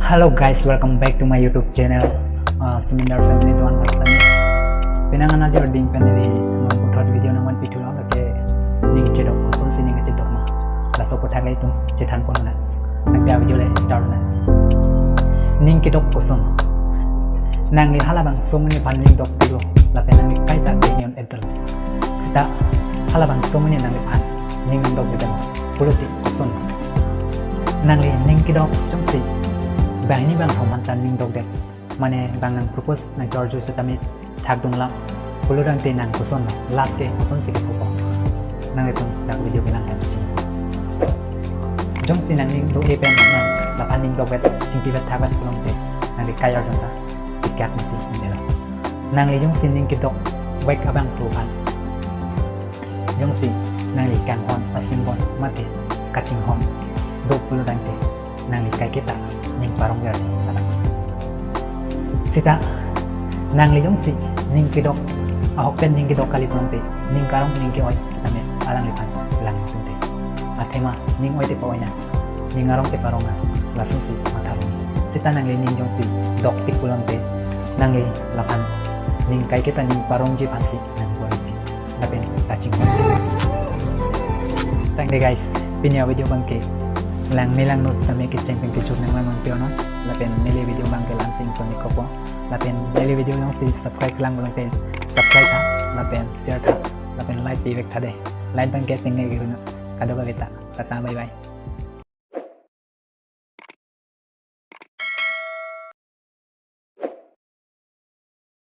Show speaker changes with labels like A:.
A: Hello guys, welcome back to my YouTube channel. Seminar family tuan pastami. Pinangan aja ording family membuat video naman video lang ke ning cedok kusun sini ke cedok mah. Laso ko tagay tung cetan pun mana. Nagbiya video le start na. Ning cedok kusun. Nang ni halabang sumuni paning dok dulu. Lapen nang ni kaita dengan edel. Sita halabang sumuni nang ni pan ning dok edel. Puluti kusun. Nang ni ning cedok jongsi. Bang ini bang homantan ning dok dek. Mane bang nang propose nang George setami thak dung lang puluran te nang kuson last ke kuson sik ko nang itong dak video bilang kan sing jong sinang ning do epen nang lapan ning dok bet sing tibat thabat kulong te nang kayar janta sikak masi indela nang li jong sin ning kidok wake abang tuan jong si nang li kan hon asing bon mate kacing hon do puluran te nang li kai kita ning parong gar sing Sita nang li jong si ning kidok ahok pen ning kidok kali pulong te ning karong ning ki oi sita me alang lipan lang tunte athema ning oi te pawanya ning arong te paronga lasung si matarong sita nang li ning jong si dok tik pulong te nang li lapan ning kai kita ning parong ji pansi nang buat ji dapen kacing pansi thank you guys pinya video bangke lang nilang nos kami kitchen peng kichuk nang lamang piono lapen nili video bangke lansing ko ni kopo lapen nili video nang si subscribe lang lang pen subscribe ha lapen share ha lapen like direct ha de like bangke tingay gitu kado kita bye bye